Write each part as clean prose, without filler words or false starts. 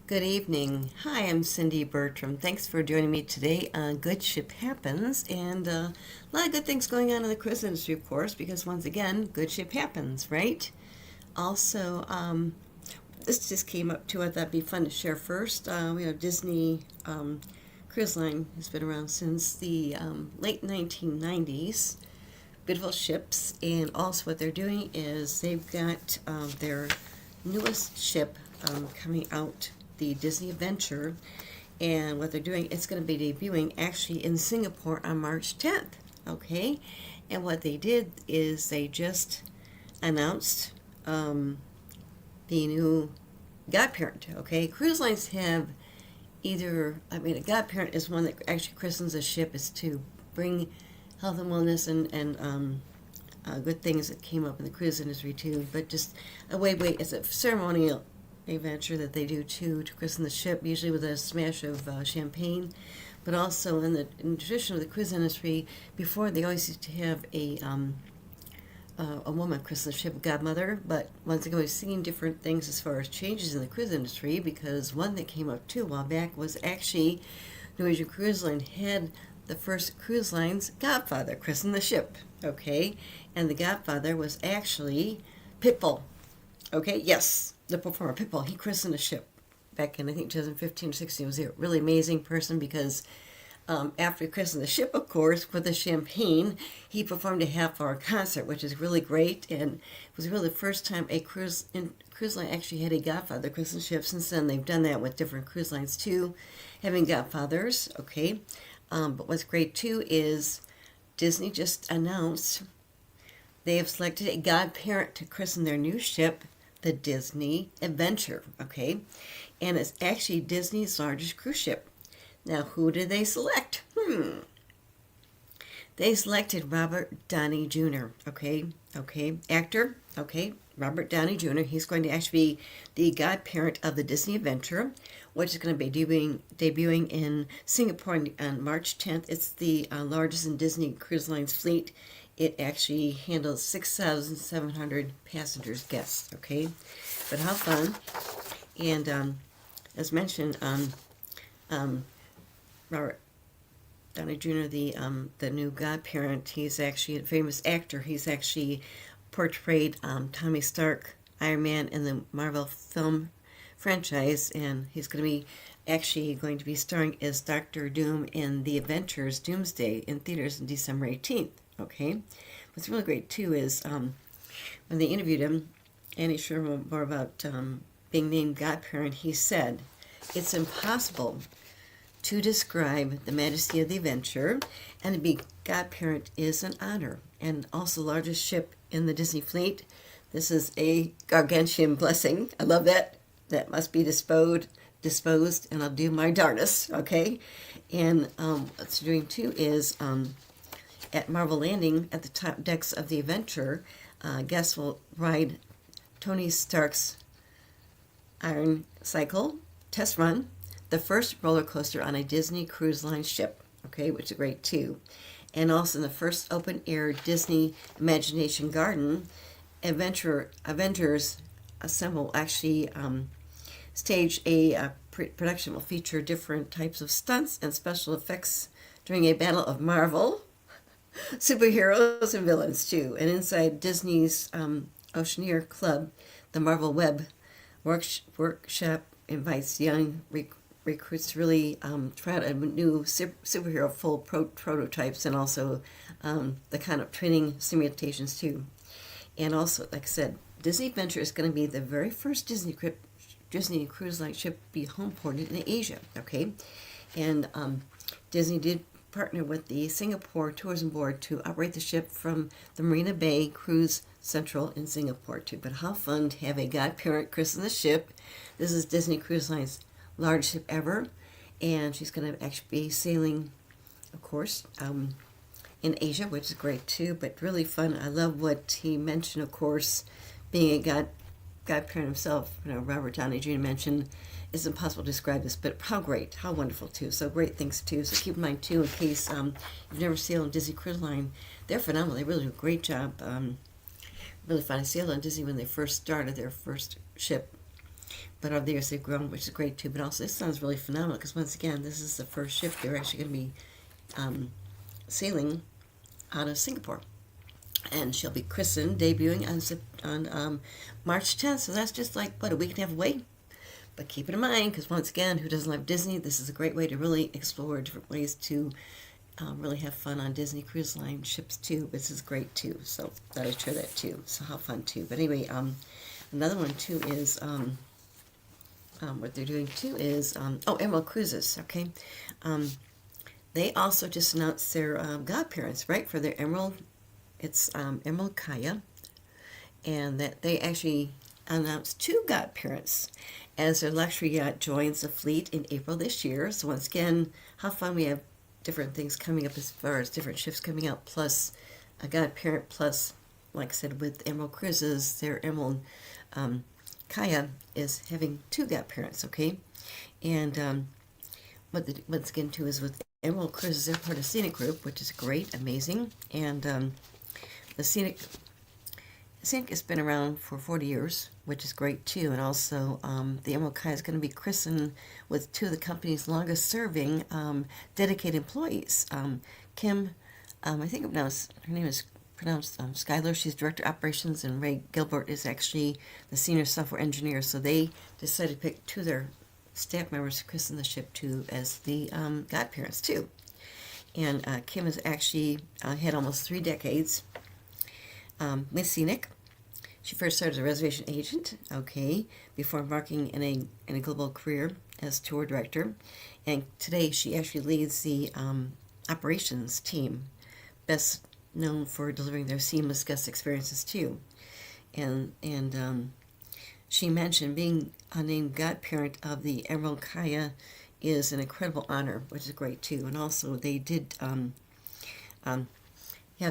Good evening. Hi, I'm Cindy Bertram. Thanks for joining me today on Good Ship Happens. And a lot of good things going on in the cruise industry, of course, because once again, good ship happens, right? Also, this just came up too. I thought it'd be fun to share first. Disney Cruise Line has been around since the late 1990s. Beautiful ships, and also what they're doing is they've got their newest ship coming out, the Disney Adventure, and what they're doing, it's going to be debuting actually in Singapore on March 10th. Okay, and what they did is they just announced the new godparent. Okay, cruise lines have a godparent is one that actually christens a ship, is to bring health and wellness and good things that came up in the cruise industry too. But just it's a ceremonial adventure that they do too to christen the ship, usually with a smash of champagne. But also in the tradition of the cruise industry, before they always used to have a woman christen the ship, godmother. But once again, we've seen different things as far as changes in the cruise industry, because one that came up too a while back was actually Norwegian Cruise Line had the first cruise line's godfather christen the ship. Okay, and the godfather was actually Pitbull. Okay, yes, the performer Pitbull. He christened a ship back in, I think, 2015 or 16. He was a really amazing person because after he christened the ship, of course, with the champagne, he performed a half-hour concert, which is really great. And it was really the first time a cruise line actually had a godfather christen ship. Since then, they've done that with different cruise lines too, having godfathers. Okay, but what's great too is Disney just announced they have selected a godparent to christen their new ship, the Disney Adventure. Okay, and it's actually Disney's largest cruise ship. Now, who did they select? They selected Robert Downey Jr. Okay, actor. Okay, Robert Downey Jr. He's going to actually be the godparent of the Disney Adventure, which is going to be debuting in Singapore on March 10th. It's the largest in Disney Cruise Line's fleet. It actually handles 6,700 passengers, guests. Okay, but how fun! And as mentioned, Robert Downey Jr., the new godparent, he's actually a famous actor. He's actually portrayed Tommy Stark, Iron Man, in the Marvel film franchise, and he's going to be starring as Doctor Doom in The Avengers Doomsday in theaters on December 18th. Okay, what's really great too is when they interviewed him, and he shared more about being named godparent, he said, "It's impossible to describe the majesty of the adventure, and to be godparent is an honor. And also the largest ship in the Disney fleet. This is a gargantuan blessing." I love that. That must be disposed, and I'll do my darnest. Okay, and what's doing too is at Marvel Landing, at the top decks of the Adventure, guests will ride Tony Stark's Iron Cycle test run, the first roller coaster on a Disney Cruise Line ship, okay, which is great too. And also in the first open air Disney Imagination Garden, Avengers Assemble actually stage a production will feature different types of stunts and special effects during a battle of Marvel superheroes and villains too. And inside Disney's Oceaneer Club, the Marvel Web Workshop invites young recruits to really try out a new superhero full prototypes, and also the kind of training simulations too. And also, like I said, Disney Adventure is going to be the very first Disney Cruise Line ship to be home ported in Asia. Okay, and Disney did partner with the Singapore Tourism Board to operate the ship from the Marina Bay Cruise Central in Singapore too. But how fun to have a godparent christen the ship. This is Disney Cruise Line's largest ship ever, and she's going to actually be sailing, of course, in Asia, which is great too, but really fun. I love what he mentioned, of course, being a godparent himself. Robert Downey Jr. mentioned, it's impossible to describe this, but how great, how wonderful too. So great things too. So keep in mind too, in case you've never sailed on Disney Cruise Line, they're phenomenal. They really do a great job. Really fun. I sailed on Disney when they first started their first ship, but over the years they've grown, which is great too. But also, this sounds really phenomenal because once again, this is the first ship they're actually going to be sailing out of Singapore, and she'll be christened, debuting on March 10th. So that's just like what, a week and a half away. But keep it in mind, because once again, who doesn't love Disney? This is a great way to really explore different ways to really have fun on Disney Cruise Line ships too. This is great too. So thought I'd share that too. So how fun too. But anyway, another one too is what they're doing too is Emerald Cruises. Okay, they also just announced their godparents, right, for their Emerald. It's Emerald Kaya, and that they actually announced 2 godparents as their luxury yacht joins the fleet in April this year. So once again, how fun, we have different things coming up as far as different ships coming out, plus a godparent, plus, like I said, with Emerald Cruises, their Emerald Kaya is having 2 godparents, okay? And what's again too is with Emerald Cruises, they're part of Scenic Group, which is great, amazing, and the Scenic has been around for 40 years, which is great too. And also, the Emerald Kaya is going to be christened with 2 of the company's longest-serving dedicated employees. Kim, I think her name is pronounced Skylar. She's director of operations, and Ray Gilbert is actually the senior software engineer. So they decided to pick 2 of their staff members to christen the ship too as the godparents too. And Kim has actually had almost 3 decades with Scenic. She first started as a reservation agent, okay, before embarking in a global career as tour director. And today she actually leads the operations team, best known for delivering their seamless guest experiences too. And she mentioned being a named godparent of the Emerald Kaya is an incredible honor, which is great too. And also they did have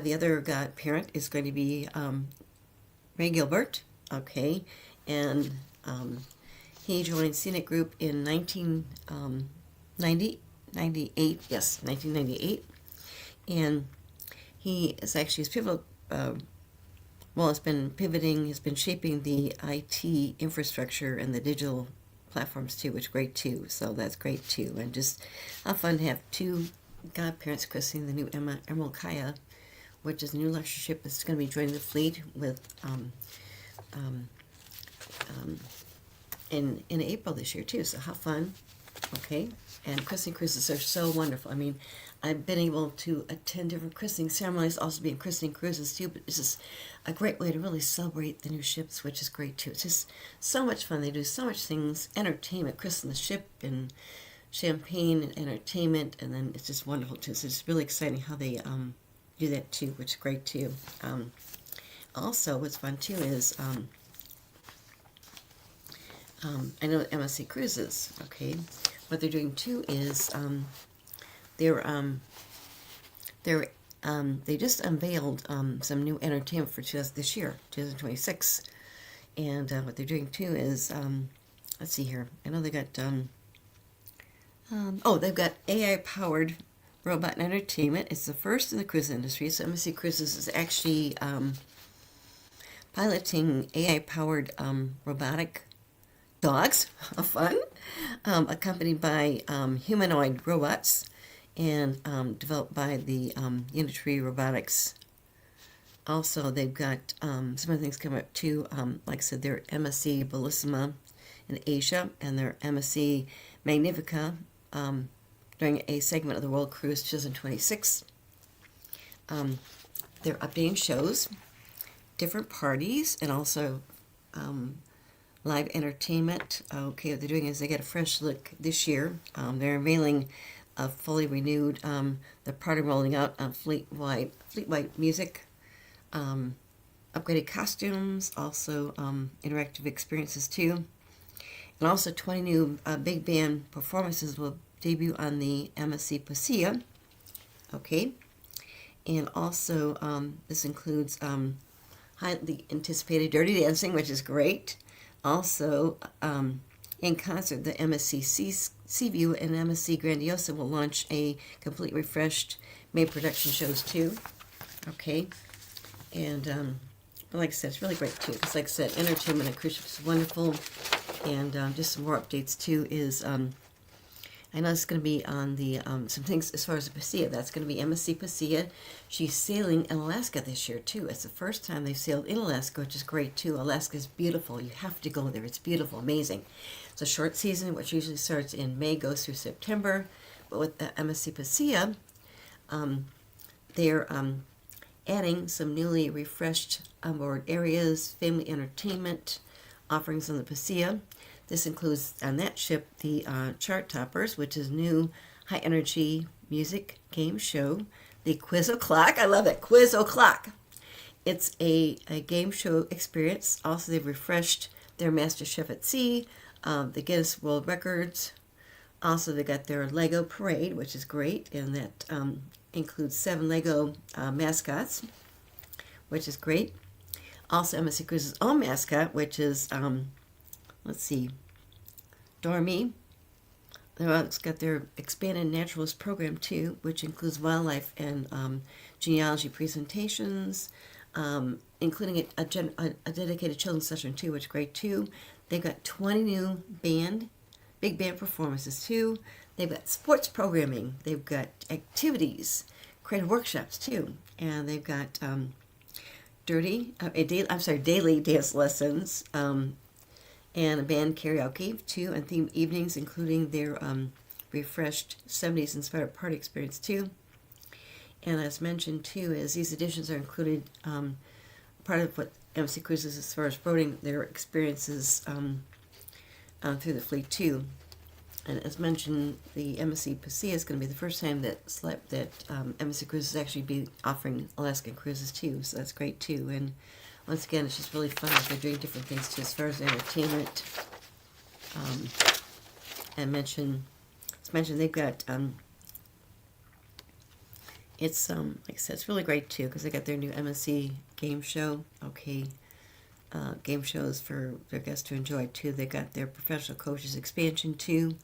the other godparent is going to be Ray Gilbert, okay, and he joined Scenic Group in 1998, yes, 1998, and he is actually his pivotal, has been pivoting, has been shaping the IT infrastructure and the digital platforms too, which is great too, so that's great too, and just how fun to have 2 godparents christening the new Emerald Kaya, which is a new luxury ship that's going to be joining the fleet with in April this year too. So how fun, okay? And christening cruises are so wonderful. I mean, I've been able to attend different christening ceremonies, also be in christening cruises too. But it's just a great way to really celebrate the new ships, which is great too. It's just so much fun. They do so much things, entertainment, christen the ship, and champagne and entertainment, and then it's just wonderful too. So it's really exciting how they do that too, which is great too. Also, what's fun too is I know MSC Cruises, okay, what they're doing too is they just unveiled some new entertainment for this year, 2026, and what they're doing too is let's see here. I know they got they've got AI powered robot entertainment. It's the first in the cruise industry. So MSC Cruises is actually piloting AI-powered robotic dogs, fun, accompanied by humanoid robots, and developed by the Unitree Robotics. Also, they've got some other things coming up too. Like I said, their MSC Bellissima in Asia and their MSC Magnifica during a segment of the World Cruise 2026. They're updating shows, different parties, and also live entertainment. Okay, what they're doing is they get a fresh look this year. They're unveiling a fully renewed, the party rolling out on fleet-wide music, upgraded costumes, also interactive experiences too. And also 20 new big band performances will debut on the MSC Pasilla. Okay. And also this includes highly anticipated Dirty Dancing, which is great. Also, in concert, the MSC Seaview and MSC Grandiosa will launch a complete refreshed May production shows too. Okay. And like I said, it's really great too. Because like I said, entertainment on cruise ships is wonderful. And just some more updates too is I know it's going to be on the some things as far as the Pasea. That's going to be MSC Pasea. She's sailing in Alaska this year too. It's the first time they've sailed in Alaska, which is great too. Alaska is beautiful. You have to go there. It's beautiful, amazing. It's a short season, which usually starts in May, goes through September. But with the MSC Pasea, they're adding some newly refreshed onboard areas, family entertainment offerings on the Pasea. This includes on that ship the Chart Toppers, which is new high energy music game show. The Quiz O'Clock, I love it, Quiz O'Clock. It's a game show experience. Also, they've refreshed their Master Chef at Sea, the Guinness World Records. Also, they got their Lego Parade, which is great, and that includes 7 Lego mascots, which is great. Also, MSC Cruises' own mascot, which is let's see, Dormy. It's got their expanded naturalist program too, which includes wildlife and genealogy presentations, including a dedicated children's session too, which is great too. They've got 20 new big band performances too. They've got sports programming. They've got activities, creative workshops too, and they've got daily dance lessons. And a band karaoke too, and theme evenings, including their refreshed 70s inspired party experience too. And as mentioned too, is these additions are included part of what MSC Cruises as far as promoting their experiences through the fleet too. And as mentioned, the MSC Pasea is going to be the first time that MSC Cruises actually be offering Alaskan cruises too, so that's great too. And once again, it's just really fun that they're doing different things too as far as entertainment. And mentioned they've got it's like I said, it's really great too because they got their new MSC game show. Okay, game shows for their guests to enjoy too. They got their professional coaches expansion too.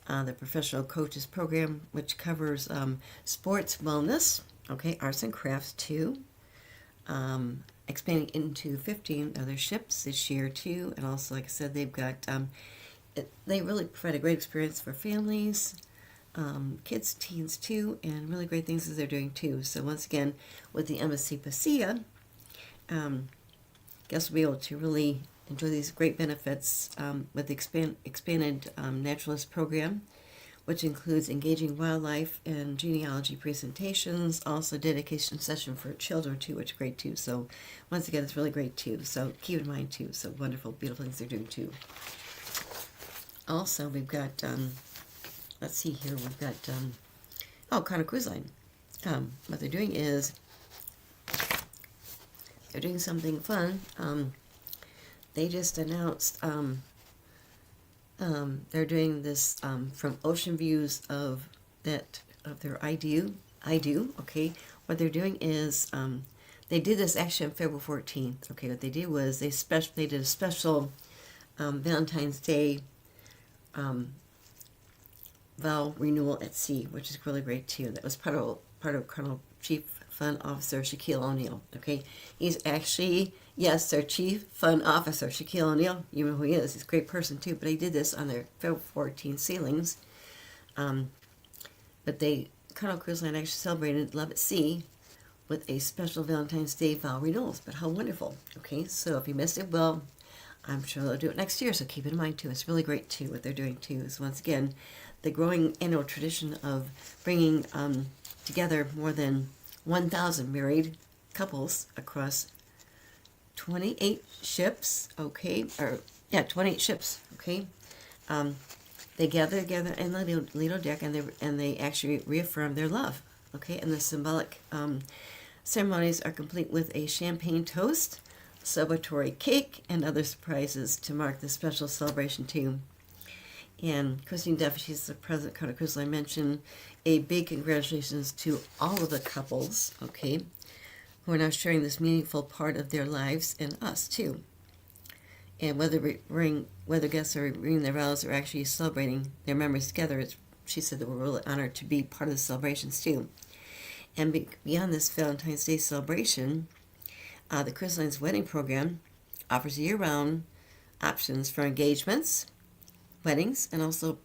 The professional coaches program, which covers sports wellness, okay, arts and crafts too. Expanding into 15 other ships this year too, and also, like I said, they've got they really provide a great experience for families, kids, teens too, and really great things that they're doing too. So once again, with the MSC Pasea, guests will be able to really enjoy these great benefits with the expanded naturalist program, which includes engaging wildlife and genealogy presentations, also dedication session for children too, which is great too. So once again, it's really great too. So keep in mind too. So wonderful, beautiful things they're doing too. Also, we've got, let's see here, we've got, Carnival Cruise Line. What they're doing is they're doing something fun. They just announced they're doing this from ocean views of their I do. Okay, what they're doing is they did this actually on February 14th. Okay, what they did was they did a special Valentine's Day vow renewal at sea, which is really great too. That was part of Colonel Chief Fun Officer Shaquille O'Neal. Okay, he's actually, yes, their Chief Fun Officer Shaquille O'Neal. You know who he is. He's a great person too. But he did this on their February 14 sailings. But Colonial Cruise Line actually celebrated Love at Sea with a special Valentine's Day vow renewals. But how wonderful! Okay, so if you missed it, well, I'm sure they'll do it next year. So keep it in mind too. It's really great too what they're doing too. So once again, the growing annual tradition of bringing together more than 1,000 married couples across 28 ships, okay, 28 ships, okay. They gather together in the Lido deck, and they actually reaffirm their love, okay. And the symbolic ceremonies are complete with a champagne toast, celebratory cake, and other surprises to mark the special celebration too. And Christine Duffy, she's the president of Colonial Cruise Line, mentioned a big congratulations to all of the couples, okay, who are now sharing this meaningful part of their lives and us too. And whether guests are ringing their vows or actually celebrating their memories together, she said that we're really honored to be part of the celebrations too. And beyond this Valentine's Day celebration, the Cruise Line's wedding program offers year-round options for engagements, weddings, and also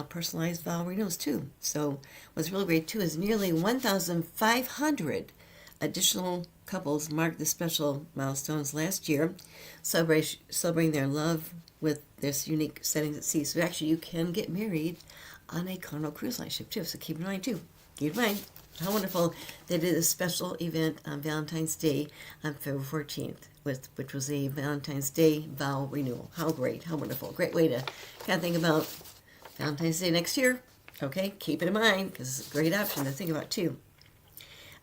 personalized vow renewals too. So what's really great too is nearly 1,500 additional couples marked the special milestones last year, celebrating their love with this unique settings at sea. So actually you can get married on a Carnival Cruise Line ship too. So keep in mind too. Keep in mind how wonderful they did a special event on Valentine's Day on February 14th, which was a Valentine's Day vow renewal. How great, how wonderful. Great way to kind of think about Valentine's Day next year. Okay, keep it in mind because it's a great option to think about too.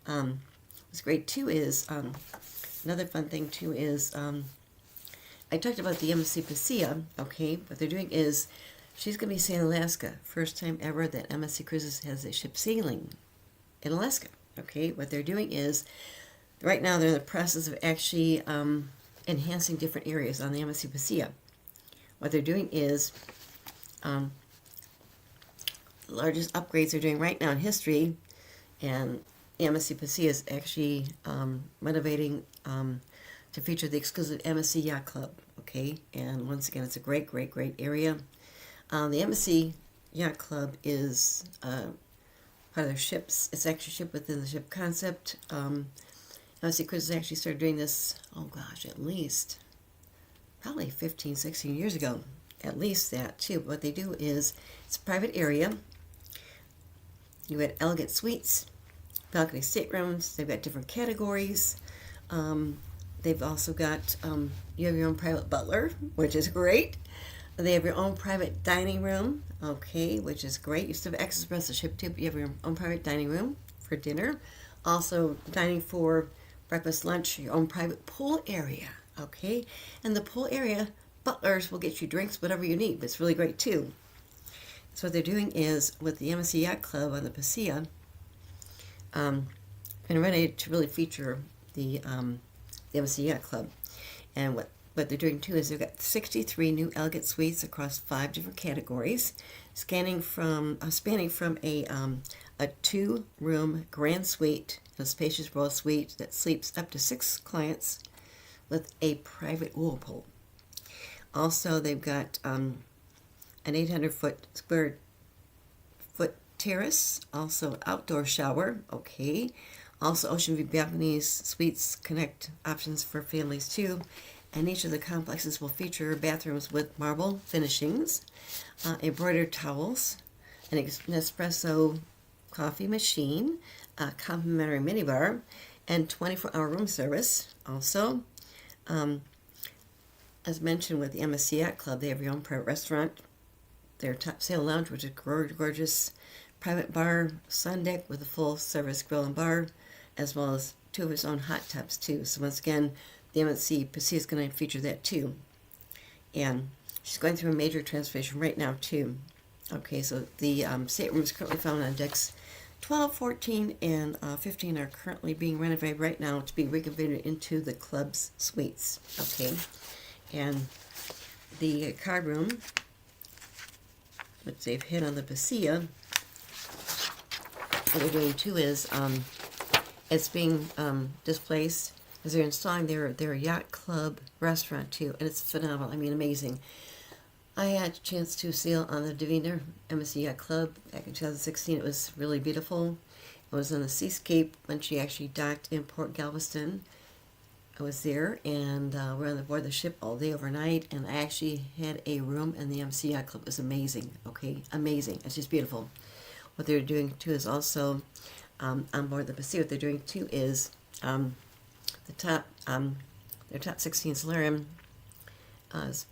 What's great too is, another fun thing too is, I talked about the MSC Pasea. Okay, what they're doing is she's going to be sailing Alaska. First time ever that MSC Cruises has a ship sailing in Alaska. Okay, what they're doing is, right now they're in the process of actually enhancing different areas on the MSC Pasea. What they're doing is, the largest upgrades they're doing right now in history, and the MSC Pasea is actually renovating to feature the exclusive MSC Yacht Club. Okay, and once again, it's a great, great, great area. The MSC Yacht Club is part of their ships. It's actually a ship within the ship concept. MSC Cruises actually started doing this, oh gosh, at least probably 15, 16 years ago. At least that too. What they do is, it's a private area. You got elegant suites, balcony staterooms. They've got different categories. They've also got, you have your own private butler, which is great. They have your own private dining room, okay, which is great. You still have access to the ship too, but you have your own private dining room for dinner. Also, dining for breakfast, lunch, your own private pool area, okay? And the pool area, butlers will get you drinks, whatever you need, but it's really great too. So what they're doing is, with the MSC Yacht Club on the Pasea, and ready to really feature the MSC Yacht Club. And what they're doing too is they've got 63 new elegant suites across 5 different categories, spanning from a 2-room grand suite, a spacious royal suite that sleeps up to 6 clients with a private whirlpool. Also, they've got an 800-foot square foot terrace, also outdoor shower, okay. Also, ocean view balconies, suites, connect options for families too. And each of the complexes will feature bathrooms with marble finishings, embroidered towels, an espresso coffee machine, a complimentary minibar, and 24-hour room service. Also, as mentioned with the MSC Yacht Club, they have your own private restaurant, their top sail lounge, which is gorgeous, private bar, sun deck with a full service grill and bar, as well as 2 of its own hot tubs too. So once again, the MSC Pasea is going to feature that too. And she's going through a major transformation right now too. Okay, so the stateroom is currently found on decks 12, 14, and 15 are currently being renovated right now to be reconfigured into the club's suites. Okay, and the card room, which they've hit on the Pasea, what they're doing too is it's being displaced as they're installing their yacht club restaurant too, and it's phenomenal. I mean, amazing. I had a chance to sail on the Divina MSC Yacht Club back in 2016. It was really beautiful. I was on the Seascape when she actually docked in Port Galveston. I was there, and we're on board the ship all day, overnight, and I actually had a room in the MSC Yacht Club. It was amazing, okay? Amazing. It's just beautiful. What they're doing too is also, on board the Pasea, what they're doing too is their top 16 solarium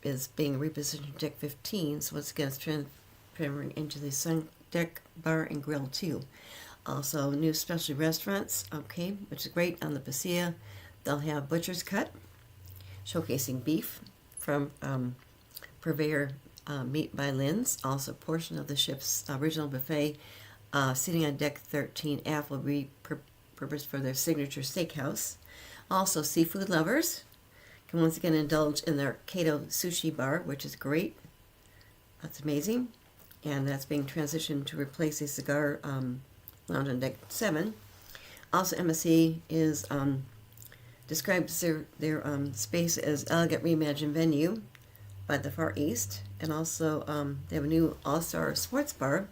is being repositioned to deck 15, so once again it's transferring into the sun deck, bar, and grill too. Also, new specialty restaurants, okay, which is great on the Pasea. They'll have butcher's cut, showcasing beef from Purveyor Meat by Lynn's. Also, a portion of the ship's original buffet sitting on deck 13 aft will be purposed for their signature steakhouse. Also, seafood lovers can once again indulge in their Kato Sushi Bar, which is great. That's amazing. And that's being transitioned to replace a cigar lounge on deck 7. Also, MSC is describes their space as elegant reimagined venue, by the Far East, and also they have a new All-Star Sports Bar,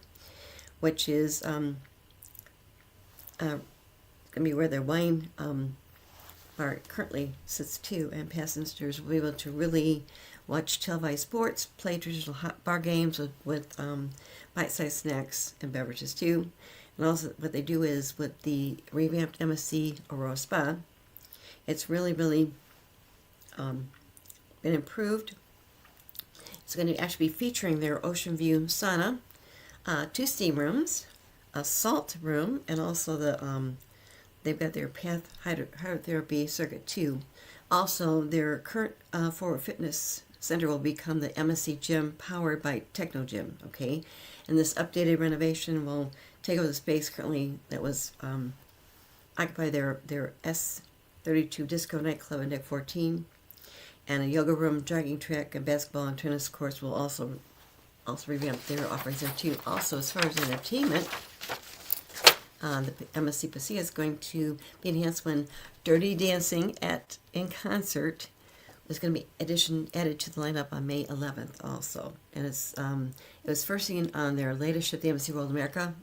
which is going to be where their wine bar currently sits too, and passengers will be able to really watch televised sports, play traditional hot bar games with bite-sized snacks and beverages too. And also what they do is with the revamped MSC Aurora Spa, it's really, really been improved. It's going to actually be featuring their Ocean View sauna, 2 steam rooms, a salt room, and also they've got their Path Hydrotherapy Circuit 2. Also, their current Forward Fitness Center will become the MSC Gym powered by Techno Gym, okay? And this updated renovation will take over the space currently that was occupied their S32 Disco nightclub in Deck 14. And a yoga room, jogging track, and basketball and tennis courts will also revamp their offerings there too. Also, as far as entertainment, the MSC Pasilla is going to be enhanced when Dirty Dancing in Concert is going to be added to the lineup on May 11th also. And it was first seen on their latest ship, the MSC World America.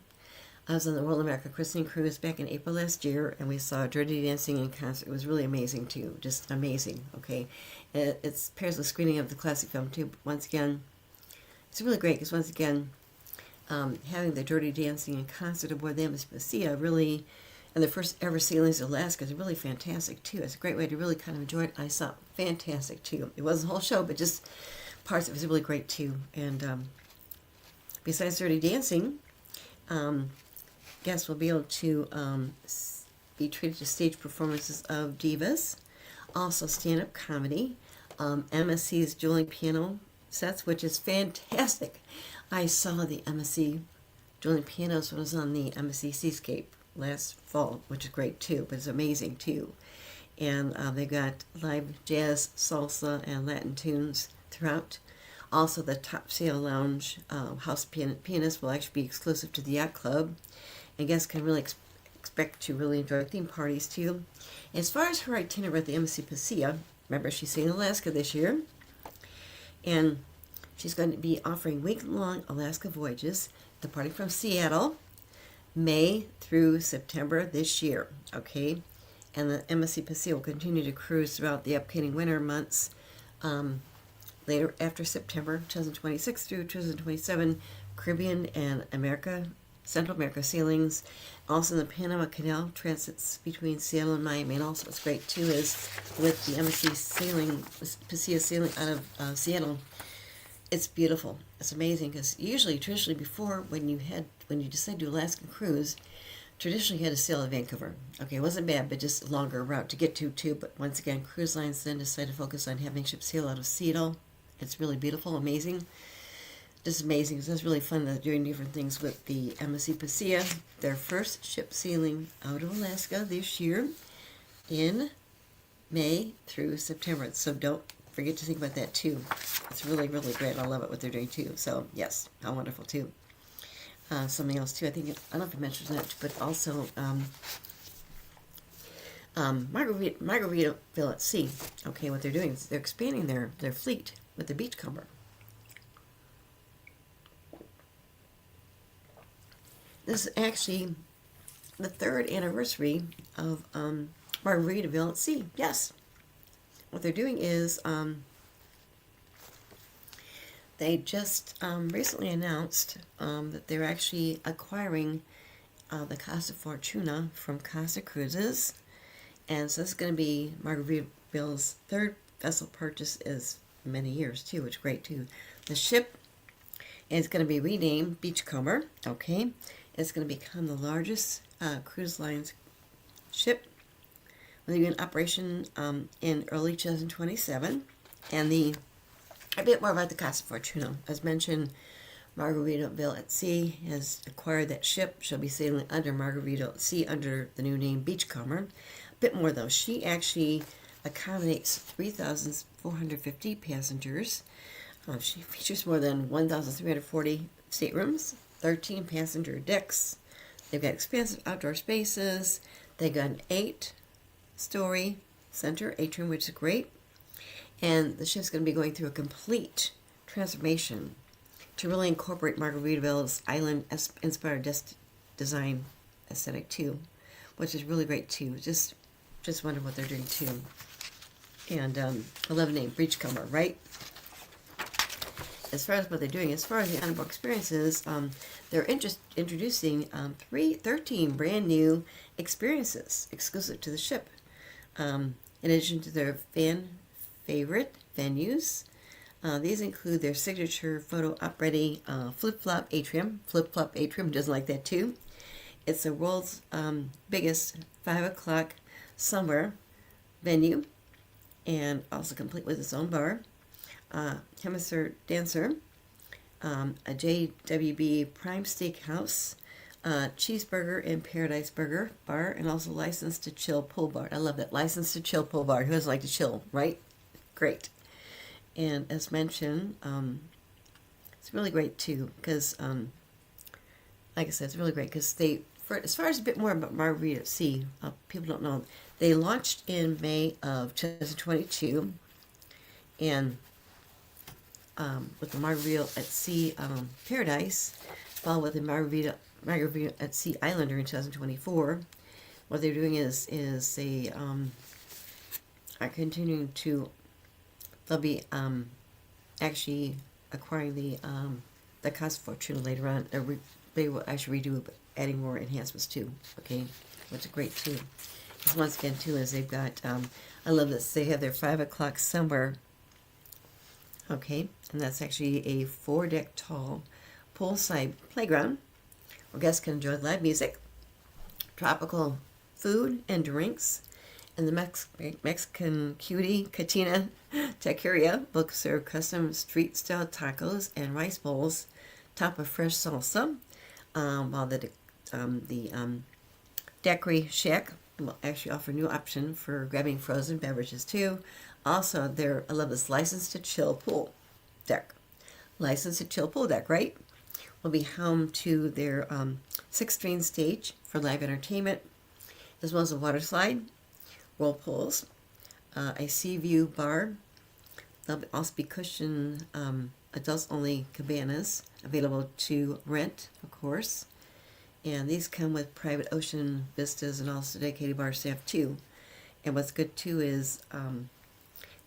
I was on the World America Christening Cruise back in April last year, and we saw Dirty Dancing in concert. It was really amazing too, just amazing. Okay, it pairs with screening of the classic film too. Once again, it's really great because once again, having the Dirty Dancing in concert aboard the MSC Pasilla really, and the first ever sailings to Alaska is really fantastic too. It's a great way to really kind of enjoy it. I saw fantastic too. It wasn't the whole show, but just parts of it was really great too. And besides Dirty Dancing, guests will be able to be treated to stage performances of divas, also stand-up comedy, MSC's dueling piano sets, which is fantastic. I saw the MSC dueling pianos when I was on the MSC Seascape last fall, which is great too, but it's amazing too. And they got live jazz, salsa, and Latin tunes throughout. Also, the Top Sail Lounge house pianist will actually be exclusive to the Yacht Club, and guests can really expect to really enjoy theme parties too. As far as her itinerary at the MSC Pasilla, remember she's sailing Alaska this year, and she's going to be offering week-long Alaska voyages departing from Seattle, May through September this year, okay? And the MSC Pasilla will continue to cruise throughout the upcoming winter months, later after September 2026 through 2027, Caribbean and Central America sailings. Also, the Panama Canal transits between Seattle and Miami. And also, what's great too is with the MSC Pasilla sailing out of Seattle, it's beautiful. It's amazing because traditionally before, when you decided to do Alaskan cruise, traditionally you had to sail to Vancouver. Okay, it wasn't bad, but just a longer route to get to too. But once again, cruise lines then decided to focus on having ships sail out of Seattle. It's really beautiful, amazing. Just amazing. So it's really fun doing different things with the MSC Pasilla. Their first ship sailing out of Alaska this year in May through September. So don't forget to think about that too. It's really, really great. I love it what they're doing too. So yes, how wonderful too. Something else too. I don't know if I mentioned that, but also Margaritaville at Sea. Okay, what they're doing is they're expanding their fleet with the Beachcomber. This is actually the 3rd anniversary of Margaritaville at Sea. Yes. What they're doing is they just recently announced that they're actually acquiring the Costa Fortuna from Costa Cruises. And so this is going to be Margaritaville's 3rd vessel purchase in many years too, which is great too. The ship is going to be renamed Beachcomber. Okay. It's going to become the largest cruise lines ship. They're in operation in early 2027. And a bit more about the Costa Fortuna. As mentioned, Margaritaville at Sea has acquired that ship. She'll be sailing under Margaritaville at Sea under the new name Beachcomber. A bit more though. She actually accommodates 3,450 passengers. She features more than 1,340 staterooms, 13 passenger decks. They've got expansive outdoor spaces. They've got an 8-story center atrium, which is great. And the ship's going to be going through a complete transformation to really incorporate Margaritaville's island-inspired design aesthetic too, which is really great too. Just wonder what they're doing too. And I love the name Beachcomber, right? As far as what they're doing, as far as the onboard experiences, they're introducing 13 brand new experiences exclusive to the ship. In addition to their fan favorite venues, these include their signature photo op-ready flip-flop atrium. Flip-flop atrium doesn't like that too. It's the world's biggest 5 o'clock summer venue, and also complete with its own bar. Hemisphere Dancer, a JWB Prime Steakhouse, Cheeseburger and Paradise Burger Bar, and also Licensed to Chill Pool Bar. I love that. Licensed to Chill Pool Bar. Who doesn't like to chill, right? Great. And as mentioned, it's really great too, because, like I said, it's really great because as far as a bit more about Margarita at Sea, people don't know, they launched in May of 2022, and with the Margarita at Sea Paradise, followed with the Margarita at Sea Islander in 2024. What they're doing is they are continuing to. They'll be actually acquiring the Casa Fortuna later on. They will actually redo it, adding more enhancements too. Okay, which is great too. Because once again too is they've got I love this. They have their 5 o'clock summer. Okay, and that's actually a 4-deck tall poolside playground where guests can enjoy live music, tropical food and drinks, and the Mexican cutie Katina Taqueria will serve custom street-style tacos and rice bowls topped with fresh salsa, while the Daiquiri Shack will actually offer a new option for grabbing frozen beverages too. Also, I love this Licensed to Chill Pool Deck. Licensed to Chill Pool Deck, right? Will be home to their 6-screen stage for live entertainment, as well as a water slide, whirlpools, a sea view bar. There'll also be cushioned adults-only cabanas available to rent, of course. And these come with private ocean vistas and also dedicated bar staff too. And what's good too is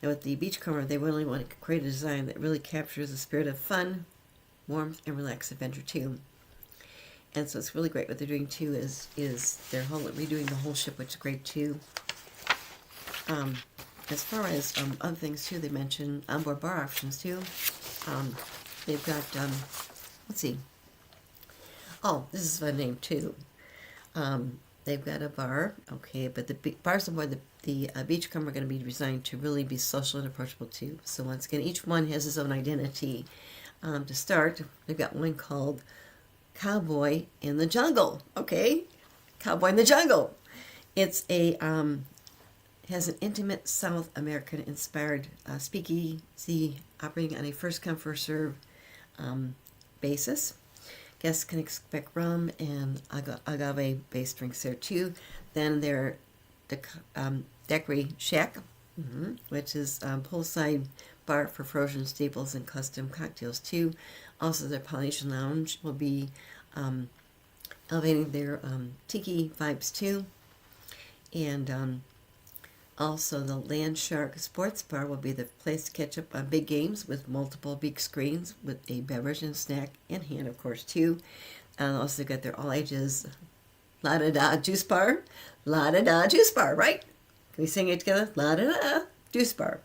with the Beachcomber, they really want to create a design that really captures the spirit of fun, warmth, and relaxed adventure too. And so it's really great. What they're doing too is they're redoing the whole ship, which is great too. As far as other things too, they mentioned onboard bar options too. They've got let's see. Oh, this is a fun name too. They've got a bar, okay, but the bars on board the Beachcomber are going to be designed to really be social and approachable too. So once again, each one has its own identity. To start, they've got one called Cowboy in the Jungle. Okay, Cowboy in the Jungle. It's has an intimate South American inspired speakeasy operating on a first come first serve basis. Guests can expect rum and agave based drinks there too. Then their Daiquiri Shack, which is poolside bar for frozen staples and custom cocktails too. Also, their Polynesian Lounge will be elevating their tiki vibes too. And also, the Land Shark Sports Bar will be the place to catch up on big games with multiple big screens with a beverage and snack in hand, of course, too. And also, got their all ages La Da Da Juice Bar. La Da Da Juice Bar, right? Can we sing it together? La Da Da Juice Bar.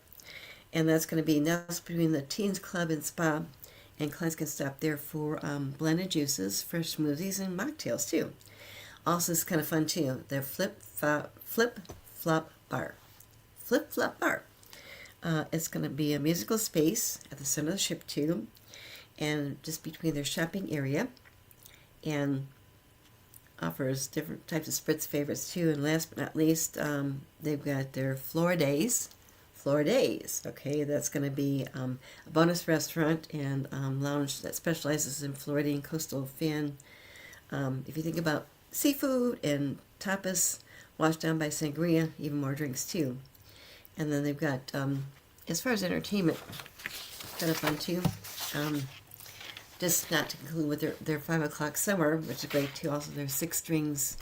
And that's going to be nestled between the Teens Club and Spa. And clients can stop there for blended juices, fresh smoothies, and mocktails, too. Also, it's kind of fun, too. Their Flip Flop Bar. Flip Flop Bar. It's going to be a musical space at the center of the ship too, and just between their shopping area, and offers different types of spritz favorites too. And last but not least, they've got their Floridays. Okay, that's going to be a bonus restaurant and lounge that specializes in Floridian coastal fan. If you think about seafood and tapas washed down by sangria, even more drinks too. And then they've got as far as entertainment, kind of fun too. Just not to conclude with their 5 o'clock summer, which is great too. Also, their Six Strings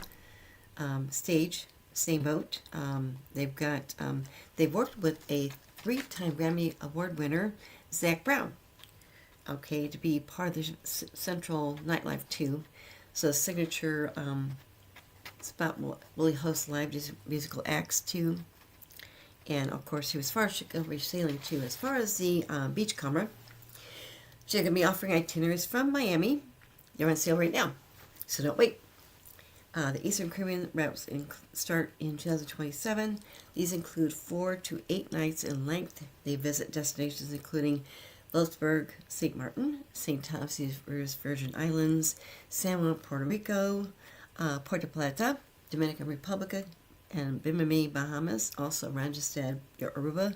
stage, same boat. They've worked with a 3-time Grammy Award winner, Zac Brown, okay, to be part of the Central Nightlife too. So signature spot will he host live musical acts too. And of course, he was far over sailing too. As far as the Beachcomber, she's going to be offering itineraries from Miami. They're on sale right now, so don't wait. The Eastern Caribbean routes start in 2027. These include 4 to 8 nights in length. They visit destinations including Wilkesburg, St. Martin, St. Thomas Virgin Islands, San Juan, Puerto Rico, Puerto Plata, Dominican Republic, and Bimini, Bahamas. Also Randstad, Aruba,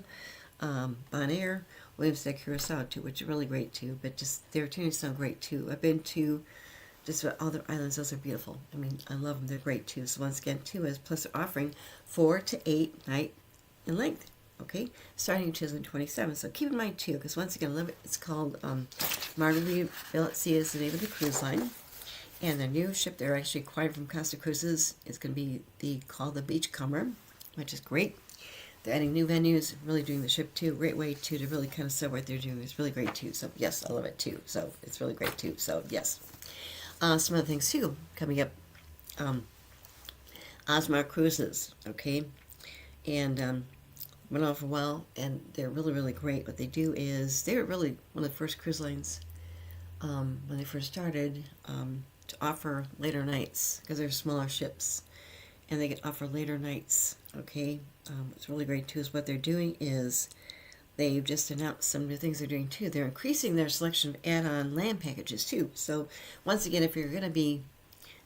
Bonaire, Williamstown, Curacao too, which are really great too. But just their itineraries sound great too. I've been to just about all the islands. Those are beautiful. I mean, I love them. They're great too. So once again, too, is plus they're offering 4 to 8 night in length. Okay, starting in 2027. So keep in mind too, because once again, I love it. It's called Margaritaville at Sea is the name of the cruise line, and the new ship they're actually acquired from Costa Cruises is going to be called the Beachcomber, which is great. They're adding new venues, really doing the ship too. Great way too to really kind of sell what they're doing. It's really great too. So yes, I love it too. So it's really great too. So yes. Some other things too coming up. Osmar Cruises, okay, and went on for a while, and they're really, really great. What they do is they're really one of the first cruise lines when they first started to offer later nights, because they're smaller ships, and they can offer later nights. Okay, what's really great too is what they're doing is they've just announced some new things they're doing too. They're increasing their selection of add-on land packages too. So once again, if you're going to be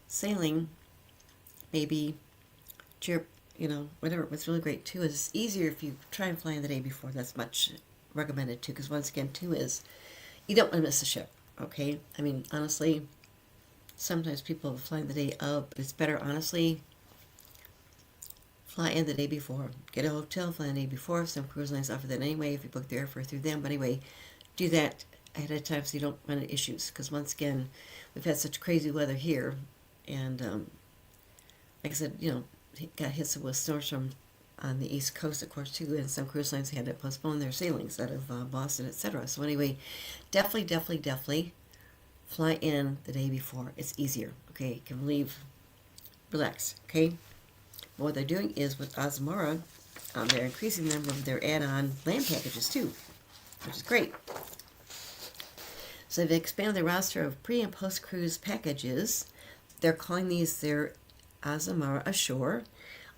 sailing, maybe whatever. What's really great too is it's easier if you try and fly in the day before. That's much recommended too, because once again too is you don't want to miss the ship. Okay, I mean honestly, sometimes people fly the day of, but it's better honestly fly in the day before. Get a hotel, fly the day before. Some cruise lines offer that anyway if you book the airfare through them. But anyway, do that ahead of time so you don't run into issues. Because once again, we've had such crazy weather here, and like I said, got hit with snowstorm on the East Coast, of course, too, and some cruise lines had to postpone their sailings out of Boston, etc. So anyway, definitely fly in the day before. It's easier, okay? You can leave, relax, okay? But what they're doing is with Azamara, they're increasing the number of their add-on land packages, too, which is great. So they've expanded their roster of pre- and post-cruise packages. They're calling these their Azamara Ashore,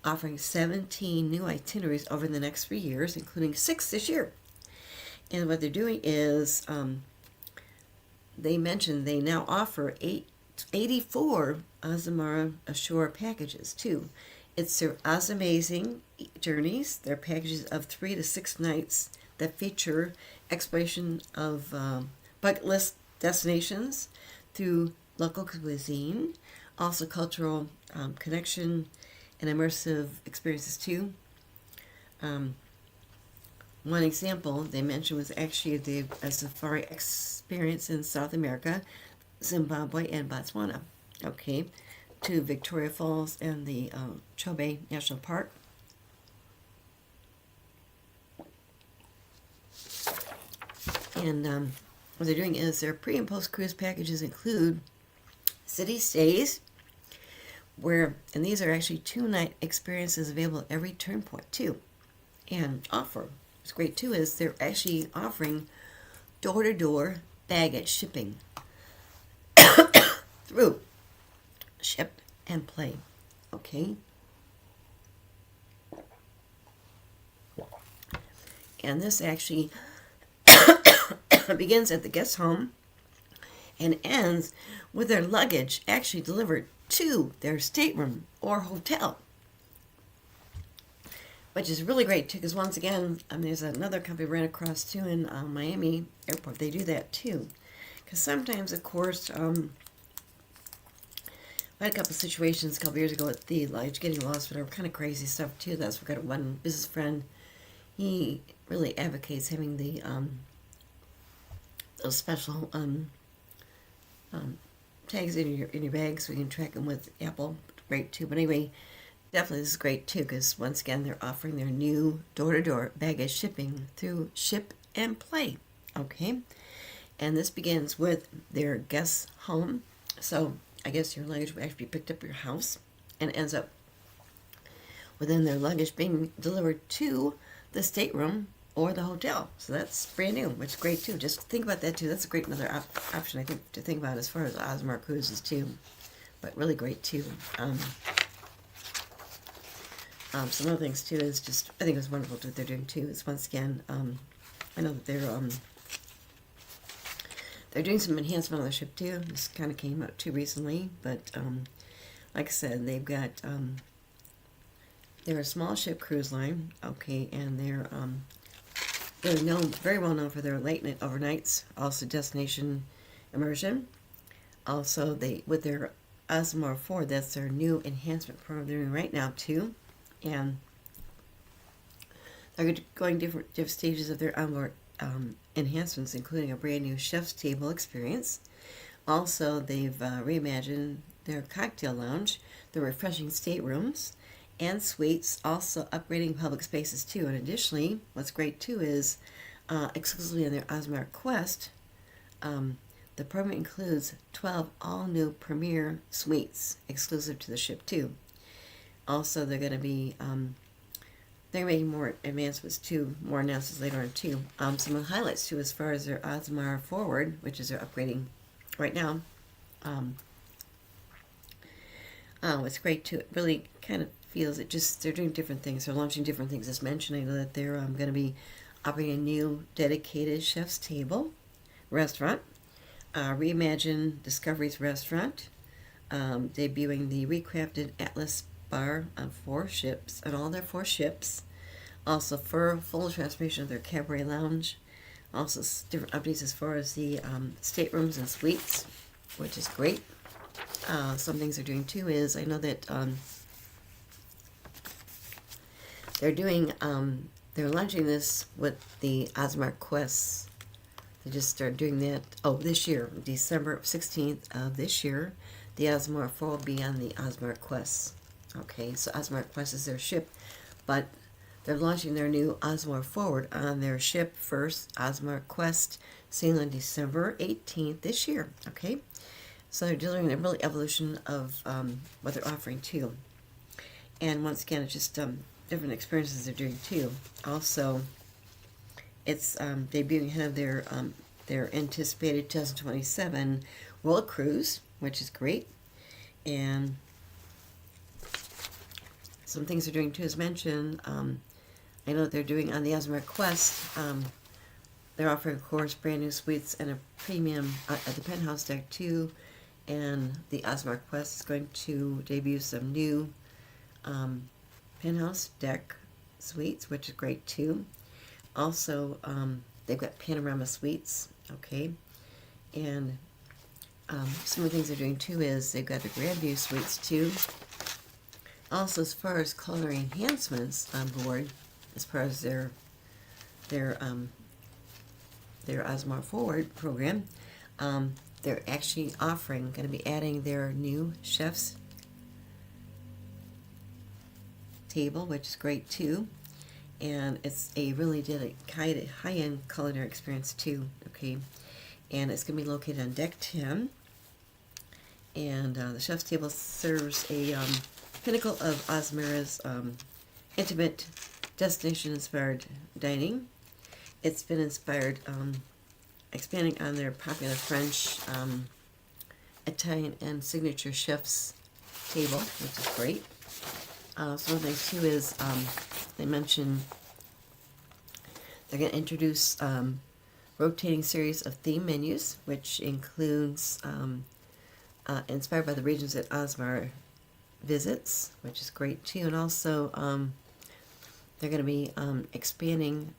offering 17 new itineraries over the next 3 years, including 6 this year. And what they're doing is, they mentioned they now offer 84 Azamara Ashore packages, too. It's their Azamazing journeys. They're packages of 3 to 6 nights that feature exploration of bucket list destinations through local cuisine, also cultural connection and immersive experiences too. One example they mentioned was actually a safari experience in South America, Zimbabwe, and Botswana. Okay, to Victoria Falls and the Chobe National Park. And what they're doing is their pre- and post-cruise packages include city stays, and these are actually 2-night experiences available at every turn point too. And what's great too is they're actually offering door-to-door baggage shipping through Ship and Play. Okay. And this actually begins at the guest home and ends with their luggage actually delivered to their stateroom or hotel, which is really great too, because once again, there's another company ran across too in Miami Airport. They do that too, because sometimes, of course, I had a couple of situations a couple years ago with the luggage getting lost, whatever, kind of crazy stuff too. That's what got one business friend. he really advocates having the those special tags in your bag so you can track them with Apple. Great too. But anyway, definitely this is great too because once again they're offering their new door-to-door baggage shipping through Ship and Play. Okay, and this begins with their guest home. So I guess your luggage will actually be picked up at your house and ends up within their luggage being delivered to the stateroom or the hotel. So that's brand new, which is great too. Just think about that too. That's a great another option I think to think about as far as Osmar cruises too. But really great too. Some other things too is just I think it's wonderful what they're doing too. Is once again, I know that they're doing some enhancement on the ship too. This kind of came out too recently, but like I said, they've got they're a small ship cruise line, okay, and they're known very well known for their late night overnights, also destination immersion. Also, they with their Osmar 4, that's their new enhancement program they're doing right now too, and they're going different stages of their onboard enhancements, including a brand new chef's table experience. Also, they've reimagined their cocktail lounge, the refreshing staterooms, and suites, also upgrading public spaces too. And additionally, what's great too is exclusively on their Osmar Quest, the program includes 12 all-new premier suites exclusive to the ship too. Also, they're going to be they're making more advancements too, more announcements later on too. Some of the highlights too as far as their Osmar Forward, which is they're upgrading right now. It's great too. It really kind of feels it just they're doing different things. They're launching different things. As mentioned, I know that they're going to be operating a new dedicated chef's table restaurant, Reimagine Discovery's restaurant, debuting the recrafted Atlas bar on all their 4 ships. Also for full transformation of their cabaret lounge. Also different updates as far as the staterooms and suites, which is great. Some things they're doing too is I know that they're launching this with the Osmar Quests. They just started doing that this year, December 16th of this year. The Osmar 4 will be on the Osmar Quests. Okay, so Osmar Quest is their ship, but they're launching their new Osmar Forward on their ship first, Osmar Quest, sailing on December 18th this year. Okay, so they're delivering a really evolution of what they're offering too. And once again, it's just different experiences they're doing too. Also, it's debuting ahead of their anticipated 2027 World Cruise, which is great. And some things they're doing too, as mentioned, I know that they're doing on the Osmar Quest, they're offering, of course, brand new suites and a premium at the penthouse deck too, and the Osmar Quest is going to debut some new penthouse deck suites, which is great too. Also, they've got panorama suites, okay, and some of the things they're doing too is they've got the Grand View suites too. Also, as far as culinary enhancements on board, as far as their Osmar Forward program, they're actually going to be adding their new chef's table, which is great too, and it's a really dedicated high-end culinary experience too. Okay, and it's going to be located on deck 10, and the chef's table serves a pinnacle of Osmara's intimate destination-inspired dining. It's been inspired, expanding on their popular French, Italian, and signature chef's table, which is great. Some of the things too is they mentioned they're going to introduce rotating series of theme menus, which includes inspired by the regions that Osmar visits, which is great too. And also they're going to be expanding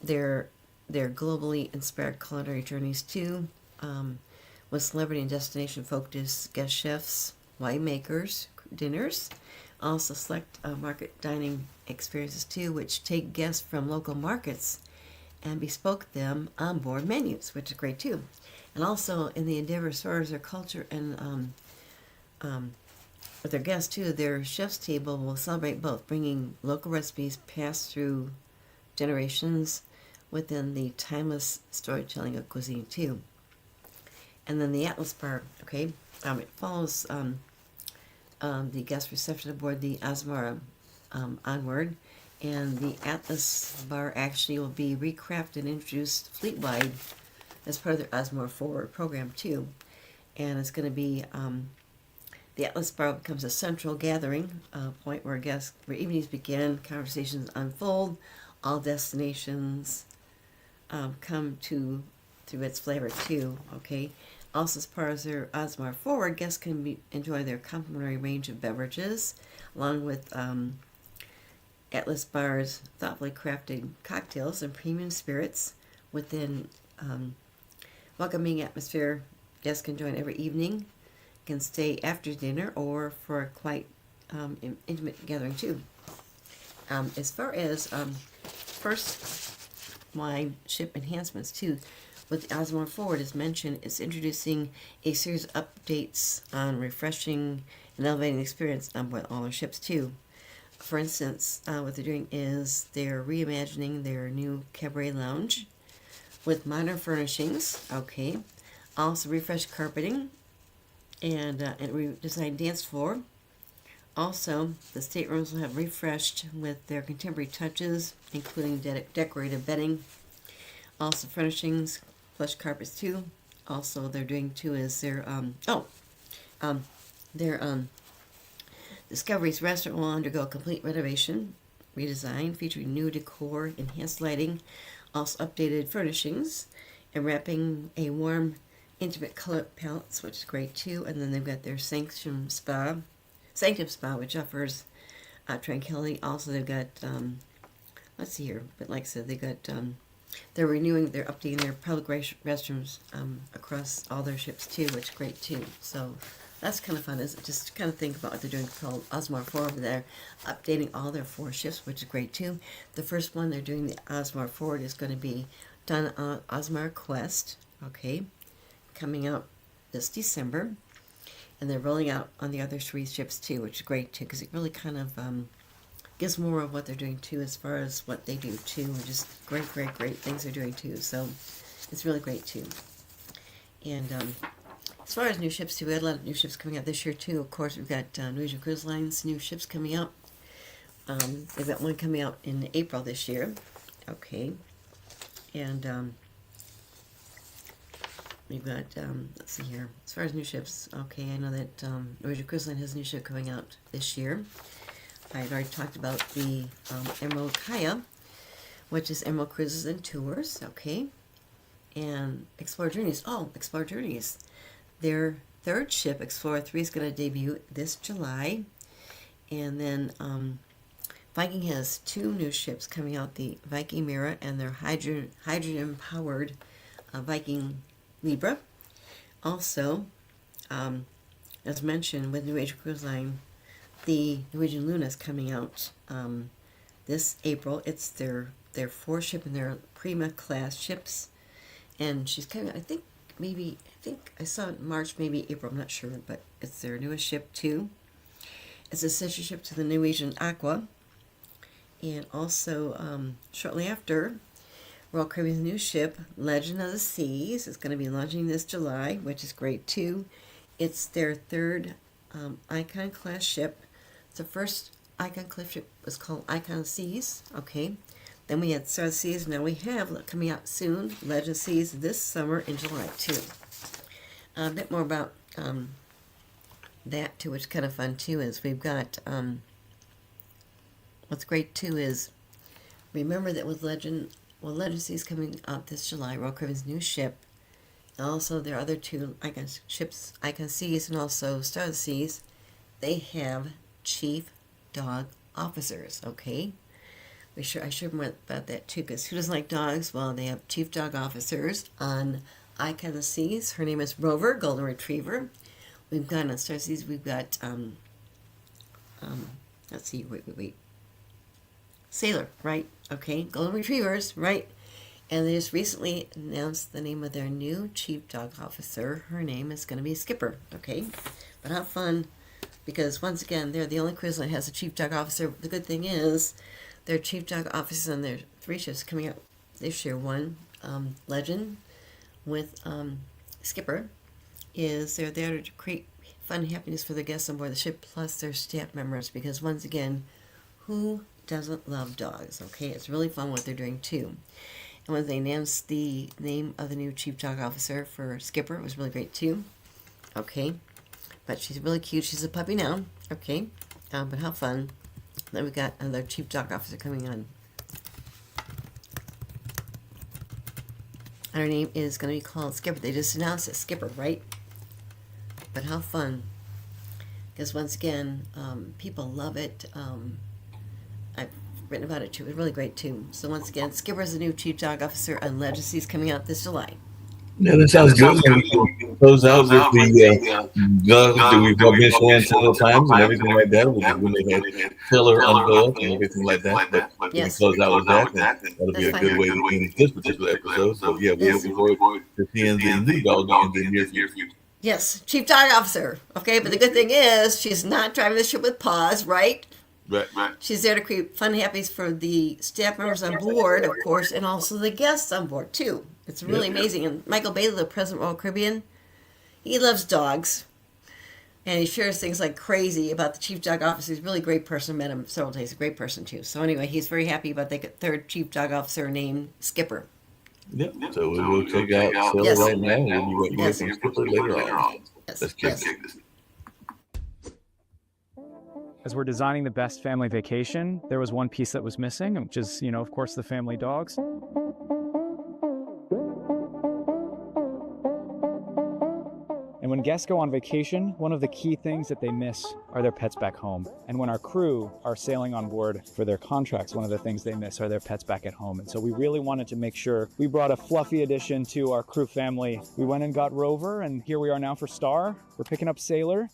their globally inspired culinary journeys too, with celebrity and destination focused guest chefs, winemakers, dinners. Also select market dining experiences too, which take guests from local markets and bespoke them on board menus, which is great too. And also in the endeavor as far as their culture and with their guests too, their chef's table will celebrate both, bringing local recipes passed through generations within the timeless storytelling of cuisine too. And then the Atlas Bar, okay, it follows the guest reception aboard the Asmara Onward, and the Atlas Bar actually will be recrafted and introduced fleet-wide as part of their Osmore Forward program too. And it's going to be the Atlas Bar becomes a central gathering point where evenings begin, conversations unfold, all destinations come to through its flavor too. Okay. Also, as part of their Osmar Forward, guests can enjoy their complimentary range of beverages, along with Atlas Bar's thoughtfully crafted cocktails and premium spirits within welcoming atmosphere. Guests can join every evening, can stay after dinner or for a quite intimate gathering too. As far as first wine ship enhancements too, with the Osmore Forward, as mentioned, it's introducing a series of updates on refreshing and elevating the experience on board all their ships too. For instance, what they're doing is they're reimagining their new cabaret lounge with modern furnishings. Okay, also refreshed carpeting and redesigned dance floor. Also, the staterooms will have refreshed with their contemporary touches, including decorative bedding. Also, furnishings, plush carpets too. Also, they're doing too is their Discovery's restaurant will undergo a complete renovation, redesign, featuring new decor, enhanced lighting, also updated furnishings, and wrapping a warm, intimate color palettes, which is great too. And then they've got their Sanctum Spa, which offers tranquility. Also, they've got let's see here, but like I said, they got they're updating their public restrooms across all their ships too, which is great too. So that's kind of fun. Is just kind of think about what they're doing called Osmar 4 over there, updating all their 4 ships, which is great too. The first one they're doing, the Osmar Forward, is going to be done on Osmar Quest, okay, coming out this December, and they're rolling out on the other 3 ships too, which is great too, because it really kind of gives more of what they're doing too, as far as what they do too, and just great things they're doing too. So it's really great too. And as far as new ships too, we had a lot of new ships coming out this year too. Of course, we've got Norwegian Cruise Line's new ships coming out. They've got one coming out in April this year. Okay. And we've got, let's see here, as far as new ships, okay, I know that Norwegian Cruise Line has a new ship coming out this year. I had already talked about the Emerald Kaya, which is Emerald Cruises and Tours, okay, and Explorer Journeys. Oh, Explorer Journeys. Their 3rd ship, Explorer 3, is going to debut this July. And then Viking has 2 new ships coming out, the Viking Mira and their hydrogen-powered Viking Libra. Also, as mentioned, with Norwegian Cruise Line, the Norwegian Luna is coming out this April. It's their 4th ship in their Prima class ships, and she's coming out, I think I saw it in March, maybe April, I'm not sure, but it's their newest ship too. It's a sister ship to the Norwegian Aqua, and also shortly after, Royal Caribbean's new ship, Legend of the Seas, is going to be launching this July, which is great too. It's their 3rd Icon class ship. The first Icon class ship was called Icon Seas, okay. Then we had Star Seas. Now we have coming out soon, Legend Seas, this summer in July too. A bit more about that too, which is kind of fun too, is we've got what's great too is remember that with Legend Seas coming out this July, Royal Caribbean's new ship. Also, their other 2 Icon ships, Icon Seas and also Star of the Seas, they have chief dog officers, okay? I should more about that too, because who doesn't like dogs? Well, they have chief dog officers on Icon of the Seas. Her name is Rover, Golden Retriever. We've got on Star Seas, we've got let's see, wait. Sailor, right? Okay, golden retrievers, right? And they just recently announced the name of their new chief dog officer. Her name is going to be Skipper, okay? But how fun, because once again, they're the only cruise line that has a chief dog officer. The good thing is their chief dog officers and their 3 ships coming out this year. One, Legend with Skipper, is they're there to create fun and happiness for the guests on board the ship, plus their staff members, because once again, who doesn't love dogs? Okay, it's really fun what they're doing too. And when they announced the name of the new chief dog officer for Skipper, it was really great too. Okay, but she's really cute. She's a puppy now. Okay, but how fun. Then we got another chief dog officer coming on. And her name is going to be called Skipper. They just announced it, Skipper, right? But how fun. Because once again, people love it. I've written about it too. It's really great too. So once again, Skipper is the new chief dog officer on Legacies coming out this July. Yeah, that sounds good. We can close out with the dogs that we've mentioned on several times and everything like that. When they had Taylor on board and everything like that. But yes, we can close out with that. That'll be a good way to end this particular episode. So yeah, we're looking forward to seeing the new dog in the near future. Yes, chief dog officer. Okay, but the good thing is she's not driving the ship with paws, right? Right. She's there to create fun and happiness for the staff members on board, of course, and also the guests on board too. It's really amazing. And Michael Bailey, the president of Royal Caribbean, he loves dogs, and he shares things like crazy about the chief dog officer. He's a really great person. Met him several times. A great person too. So anyway, he's very happy about the third chief dog officer named Skipper. Yep. So we will check out Sailor right now, and then you get some Skipper later on. Let's check this. As we're designing the best family vacation, there was one piece that was missing, which is, of course, the family dogs. And when guests go on vacation, one of the key things that they miss are their pets back home. And when our crew are sailing on board for their contracts, one of the things they miss are their pets back at home. And so we really wanted to make sure we brought a fluffy addition to our crew family. We went and got Rover, and here we are now for Star. We're picking up Sailor,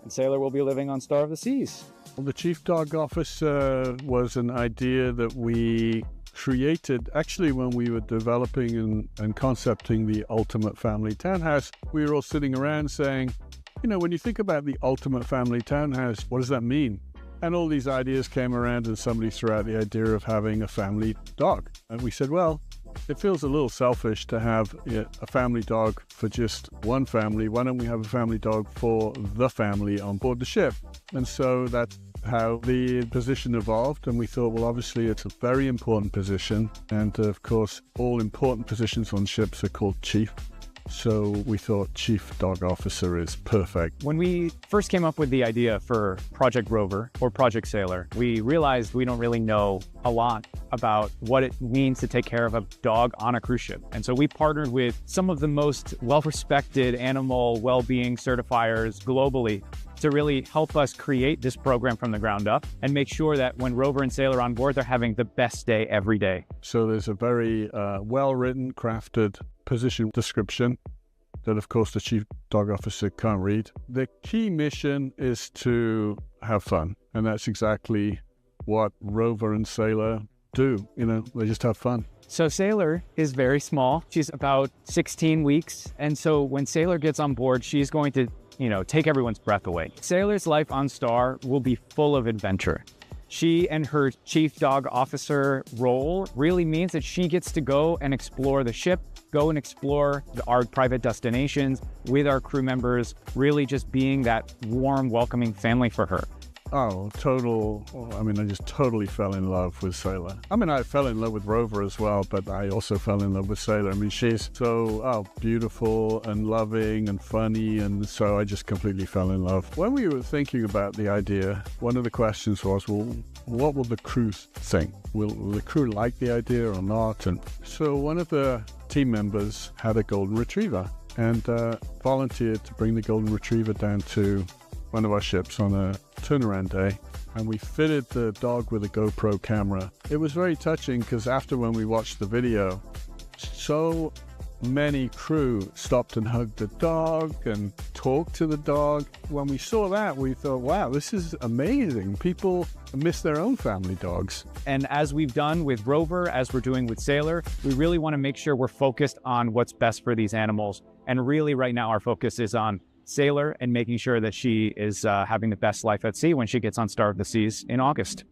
and Sailor will be living on Star of the Seas. Well, the Chief Dog Officer was an idea that we created actually when we were developing and concepting the Ultimate Family Townhouse. We were all sitting around saying, when you think about the Ultimate Family Townhouse, what does that mean? And all these ideas came around, and somebody threw out the idea of having a family dog. And we said, well, it feels a little selfish to have a family dog for just one family. Why don't we have a family dog for the family on board the ship? And so that's how the position evolved. And we thought, well, obviously it's a very important position. And of course, all important positions on ships are called chief. So we thought Chief Dog Officer is perfect. When we first came up with the idea for Project Rover or Project Sailor, we realized we don't really know a lot about what it means to take care of a dog on a cruise ship. And so we partnered with some of the most well-respected animal well-being certifiers globally to really help us create this program from the ground up and make sure that when Rover and Sailor are on board, they're having the best day every day. So there's a very well-written, crafted position description that, of course, the Chief Dog Officer can't read. The key mission is to have fun, and that's exactly what Rover and Sailor do. They just have fun. So Sailor is very small. She's about 16 weeks. And so when Sailor gets on board, she's going to, take everyone's breath away. Sailor's life on Star will be full of adventure. She and her Chief Dog Officer role really means that she gets to go and explore the ship, go and explore our private destinations with our crew members, really just being that warm, welcoming family for her. Oh, I just totally fell in love with Sailor. I fell in love with Rover as well, but I also fell in love with Sailor. she's so beautiful and loving and funny, and so I just completely fell in love. When we were thinking about the idea, one of the questions was, well, what will the crew think? Will the crew like the idea or not? And so one of the team members had a golden retriever and volunteered to bring the golden retriever down to one of our ships on a turnaround day, and we fitted the dog with a GoPro camera. It was very touching because when we watched the video, so many crew stopped and hugged the dog and talked to the dog. When we saw that, we thought, wow, this is amazing. People miss their own family dogs. And as we've done with Rover, as we're doing with Sailor, we really want to make sure we're focused on what's best for these animals. And really right now our focus is on Sailor and making sure that she is having the best life at sea when she gets on Star of the Seas in August.